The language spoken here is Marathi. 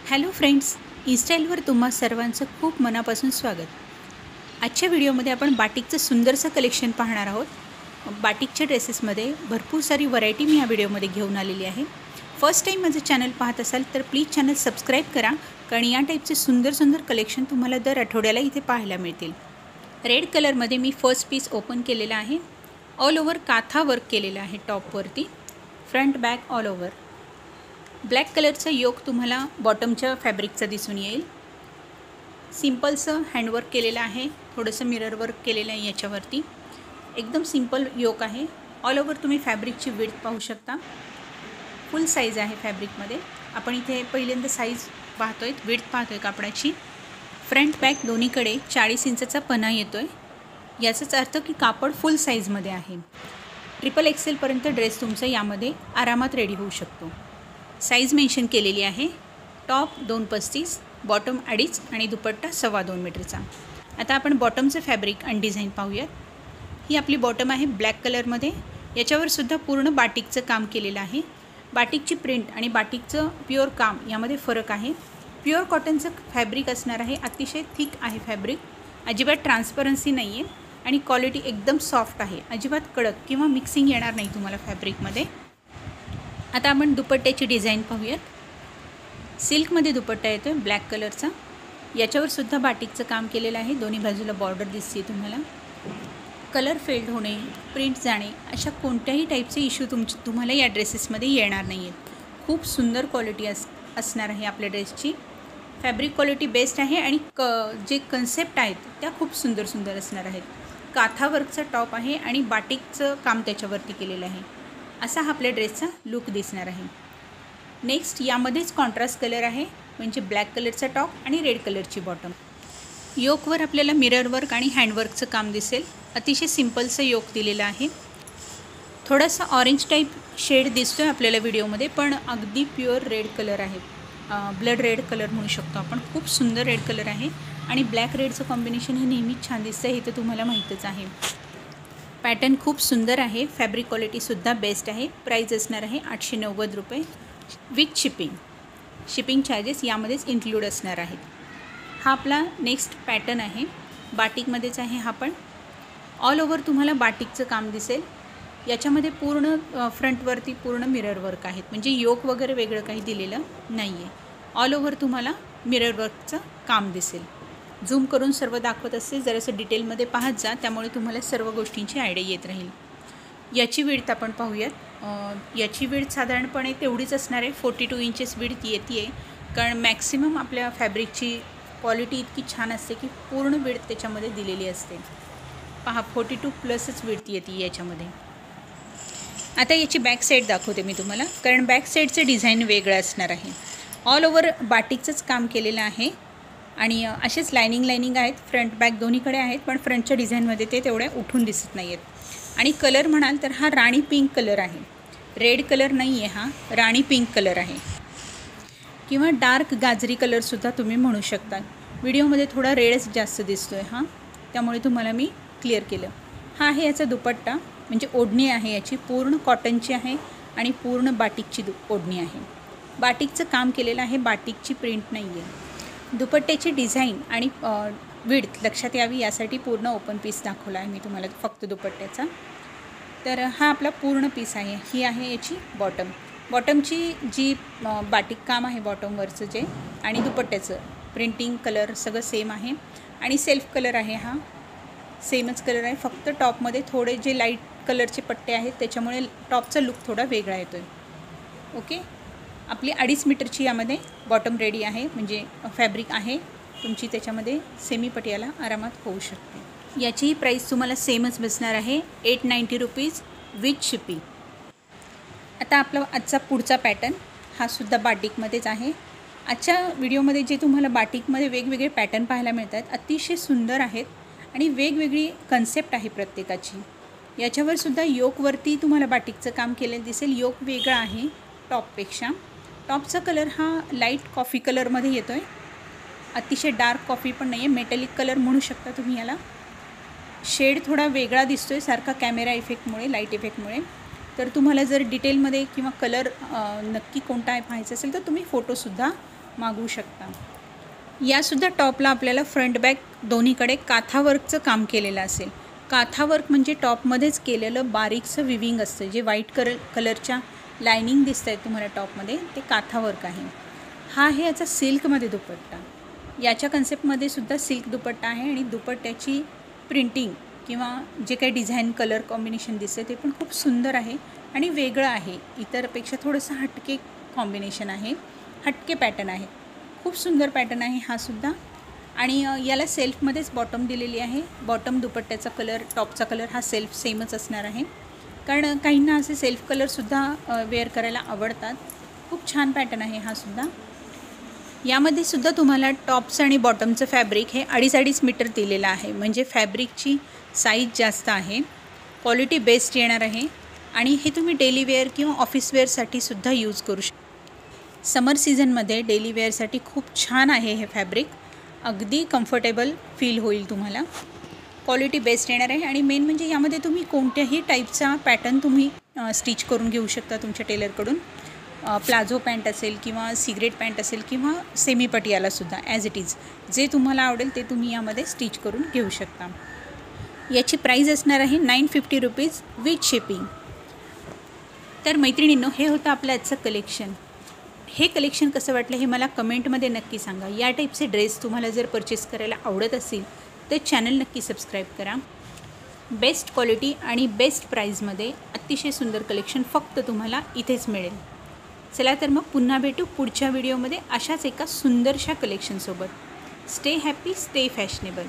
हॅलो फ्रेंड्स, इन्स्टाईलवर तुम्हा सर्वांचं खूप मनापासून स्वागत. आजच्या व्हिडिओमध्ये आपण बाटिकचं सुंदरसं कलेक्शन पाहणार आहोत. बाटिकच्या ड्रेसेसमध्ये भरपूर सारी व्हरायटी मी या व्हिडिओमध्ये घेऊन आलेली आहे. फर्स्ट टाईम माझं चॅनल पाहत असाल तर प्लीज चॅनल सबस्क्राईब करा, कारण या टाईपचे सुंदर सुंदर कलेक्शन तुम्हाला दर आठवड्याला इथे पाहायला मिळतील. रेड कलरमध्ये मी फर्स्ट पीस ओपन केलेला आहे. ऑल ओव्हर काथा वर्क केलेलं आहे टॉपवरती, front back all over. Black कलरचा योक तुम्हाला बॉटमच्या फॅब्रिकचा दिसून येईल. सिंपलचं हँडवर्क केलेलं आहे, थोडंसं मिरर वर्क केलेलं आहे याच्यावरती. एकदम सिंपल योक आहे. ऑल ओव्हर तुम्ही फॅब्रिकची विड्थ पाहू शकता. फुल साईज आहे फॅब्रिकमध्ये. आपण इथे पहिल्यांदा साईज पाहतोय, विड्थ पाहतोय कापडाची. फ्रंट बॅक दोन्हीकडे 40 इंचचा पणा येतो आहे. याचाच अर्थ की कापड फुल साईजमध्ये आहे. ट्रिपल एक्सेलपर्यंत ड्रेस तुमचा यामध्ये आरामात रेडी होऊ शकतो. साईज मेन्शन केलेली आहे. टॉप 235, बॉटम 2.5 आणि दुपट्टा 2.25 मीटरचा. आता आपण बॉटमचं फॅब्रिक आणि डिझाईन पाहूयात. ही आपली बॉटम आहे ब्लॅक कलरमध्ये. याच्यावर सुद्धा पूर्ण बाटिकचं काम केलेलं आहे. बाटिकची प्रिंट आणि बाटिकचं प्युअर काम यामध्ये फरक आहे. प्युअर कॉटनचं फॅब्रिक असणार आहे. अतिशय थिक आहे फॅब्रिक, अजिबात ट्रान्सपरन्सी नाही आहे आणि क्वालिटी एकदम सॉफ्ट आहे. अजिबात कडक किंवा मिक्सिंग येणार नाही तुम्हाला फॅब्रिकमध्ये. आता आपण दुपट्ट्याची डिझाईन पाहूयात. सिल्कमध्ये दुपट्टा येतो आहे ब्लॅक कलरचा. याच्यावर सुद्धा बाटिकचं काम केलेलं आहे. दोन्ही बाजूला बॉर्डर दिसते तुम्हाला. कलर फेल्ड होणे, प्रिंट जाणे अशा कोणत्याही टाईपचे इश्यू तुम्हाला या ड्रेसेसमध्ये येणार नाही आहेत. खूप सुंदर क्वालिटी असणार आहे आपल्या ड्रेसची. फॅब्रिक क्वालिटी बेस्ट आहे आणि जे कन्सेप्ट आहेत त्या खूप सुंदर सुंदर असणार आहेत. काथा वर्कचा टॉप आहे आणि बाटिकचं काम त्याच्यावरती केलेलं आहे. असा हा आपल्या ड्रेसचा लुक दिसणार आहे. नेक्स्ट यामध्येच कॉन्ट्रास्ट कलर आहे, म्हणजे ब्लॅक कलरचा टॉप आणि रेड कलरची बॉटम. योकवर आपल्याला मिरर वर्क आणि हँडवर्कचं काम दिसेल. अतिशय सिंपलचं योक दिलेलं आहे. थोडासा ऑरेंज टाईप शेड दिसतो आहे आपल्याला व्हिडिओमध्ये, पण अगदी प्युअर रेड कलर आहे. ब्लड रेड कलर म्हणू शकतो आपण. खूप सुंदर रेड कलर आहे आणि ब्लॅक रेडचं कॉम्बिनेशन हे नेहमीच छान दिसतं, हे तर तुम्हाला माहीतच आहे. पॅटर्न खूप सुंदर आहे. फॅब्रिक क्वालिटीसुद्धा बेस्ट आहे. प्राईज असणार आहे 890 रुपये विथ शिपिंग. शिपिंग चार्जेस यामध्येच इन्क्लूड असणार आहेत. हा आपला नेक्स्ट पॅटर्न आहे. बाटिकमध्येच आहे हा पण. ऑल ओव्हर तुम्हाला बाटिकचं काम दिसेल. याच्यामध्ये पूर्ण फ्रंटवरती पूर्ण मिरर वर्क आहेत, म्हणजे योक वगैरे वेगळं काही दिलेलं नाही आहे. ऑल ओव्हर तुम्हाला मिरर वर्कचं काम दिसेल. झूम करून सर्व दाखवत असते, जरासं डिटेलमध्ये पाहत जा, त्यामुळे तुम्हाला सर्व गोष्टींची आयडिया येत राहील. याची विड्थ आपण पाहूयात. याची विड्थ साधारणपणे तेवढीच असणार आहे. 42 इंचेस विड्थ येते आहे, कारण मॅक्सिमम आपल्या फॅब्रिकची क्वालिटी इतकी छान असते की पूर्ण विड्थ त्याच्यामध्ये दिलेली असते. पहा 42 प्लसच विड्थ येते याच्यामध्ये. आता याची बॅक साईड दाखवते मी तुम्हाला, कारण बॅक साईडचं डिझाईन वेगळं असणार आहे. ऑल ओव्हर बाटिकचंच काम केलेलं आहे आणि असेच लायनिंग आहेत. फ्रंट बॅक दोन्हीकडे आहेत, पण फ्रंटच्या डिझाईनमध्ये ते तेवढ्या उठून दिसत नाही आहेत. आणि कलर म्हणाल तर हा राणी पिंक कलर आहे. रेड कलर नाही आहे, हा राणी पिंक कलर आहे किंवा डार्क गाजरी कलरसुद्धा तुम्ही म्हणू शकता. व्हिडिओमध्ये थोडा रेडच जास्त दिसतो आहे हा, त्यामुळे तुम्हाला मी क्लिअर केलं. हा आहे याचा दुपट्टा, म्हणजे ओढणी आहे याची. पूर्ण कॉटनची आहे आणि पूर्ण बाटिकची ओढणी आहे. बाटिकचं काम केलेलं आहे, बाटिकची प्रिंट नाही आहे. दुपट्ट्याची डिझाईन आणि विड्थ लक्षात यावी यासाठी पूर्ण ओपन पीस दाखवला आहे मी तुम्हाला, फक्त दुपट्ट्याचा. तर हा आपला पूर्ण पीस आहे. ही आहे याची बॉटम. बॉटमची जी बाटिक काम आहे बॉटमवरचं जे, आणि दुपट्ट्याचं प्रिंटिंग कलर सगळं सेम आहे आणि सेल्फ कलर आहे. हा सेमच कलर आहे, फक्त टॉपमध्ये थोडे जे लाईट कलरचे पट्टे आहेत त्याच्यामुळे टॉपचा लुक थोडा वेगळा येतो आहे. ओके. आपली 2.5 मीटरची यामध्ये बॉटम रेडी आहे, म्हणजे फॅब्रिक आहे तुमची. त्याच्यामध्ये सेमी पटियाला आरामात होऊ शकते. याचीही प्राईस तुम्हाला सेमच बसणार आहे 890 रुपीज विथ शिपिंग. आता आपला आजचा पुढचा पॅटर्न हा सुद्धा बाटिकमध्येच आहे. आजच्या व्हिडिओमध्ये जे तुम्हाला बाटिकमध्ये वेगवेगळे पॅटर्न पाहायला मिळतात, अतिशय सुंदर आहेत आणि वेगवेगळी कन्सेप्ट आहे प्रत्येकाची. याच्यावर सुद्धा योकवरती तुम्हाला बाटिकचं काम केलेलं दिसेल. योक वेगळा आहे टॉपपेक्षा. टॉपचा कलर हा लाईट कॉफी कलरमध्ये येतो आहे. अतिशय डार्क कॉफी पण नाही आहे, मेटॅलिक कलर म्हणू शकता तुम्ही याला. शेड थोडा वेगळा दिसतो आहे सारखा कॅमेरा इफेक्टमुळे, लाईट इफेक्टमुळे. तर तुम्हाला जर डिटेलमध्ये किंवा कलर नक्की कोणता आहे पाहायचं असेल तर तुम्ही फोटोसुद्धा मागवू शकता। यासुद्धा टॉपला आपल्याला फ्रंट बॅक दोन्हीकडे काथावर्कचं काम केलेलं असेल। काथावर्क म्हणजे टॉपमध्येच केलेलं बारीकसं विविंग असतं, जे व्हाईट कलरच्या लायनिंग दिसत आहेत तुम्हाला टॉपमध्ये, ते काथावर्क आहे। हा आहे याचा सिल्कमध्ये दुपट्टा। याच्या कन्सेप्टमध्ये सुद्धा सिल्क दुपट्टा आहे आणि दुपट्ट्याची प्रिंटिंग किंवा जे काही डिझाईन कलर कॉम्बिनेशन दिसते ते पण खूप सुंदर आहे आणि वेगळं आहे। इतरपेक्षा थोडंसं हटके कॉम्बिनेशन आहे, हटके पॅटर्न आहे। खूप सुंदर पॅटर्न आहे हा सुद्धा। आणि याला सेल्फमध्येच बॉटम दिलेली आहे। बॉटम दुपट्ट्याचा कलर, टॉपचा कलर हा सेल्फ सेमच असणार आहे, कारण काहींना असे सेल्फ कलरसुद्धा वेअर करायला आवडतात। खूप छान पॅटर्न आहे हा सुद्धा। यामध्ये सुद्धा तुम्हाला टॉप्स आणि बॉटमचं फॅब्रिक हे 2.5 मीटर दिलेलं आहे, म्हणजे फॅब्रिकची साईज जास्त आहे, क्वालिटी बेस्ट येणार आहे आणि हे तुम्ही डेली वेअर किंवा ऑफिस वेअरसाठी सुद्धा यूज करू शकता। समर सीझनमध्ये डेली वेअरसाठी खूप छान आहे हे फॅब्रिक, अगदी कम्फर्टेबल फील होईल तुम्हाला। क्वालिटी बेस्ट येणार आहे आणि मेन म्हणजे यामध्ये तुम्ही कोणत्याही टाईपचा पॅटर्न तुम्ही स्टिच करून घेऊ शकता तुमच्या टेलरकडून। प्लाझो पॅन्ट असेल किंवा सिगरेट पॅन्ट असेल किंवा सेमी पटियालासुद्धा ॲज इट इज जे तुम्हाला आवडेल ते तुम्ही यामध्ये स्टिच करून घेऊ शकता। याची प्राईज असणार आहे 950 रुपीज विथ शिपिंग। तर मैत्रिणींनो, हे होतं आपलं आजचं कलेक्शन। हे कलेक्शन कसं वाटलं हे मला कमेंटमध्ये नक्की सांगा। या टाईपचे ड्रेस तुम्हाला जर परचेस करायला आवडत असेल तर चॅनल नक्की सबस्क्राईब करा। बेस्ट क्वालिटी आणि बेस्ट प्राईजमध्ये अतिशय सुंदर कलेक्शन फक्त तुम्हाला इथेच मिळेल। चला तर मग पुन्हा भेटू पुढच्या व्हिडिओमध्ये अशाच एका सुंदरशा कलेक्शनसोबत। Stay happy, stay fashionable.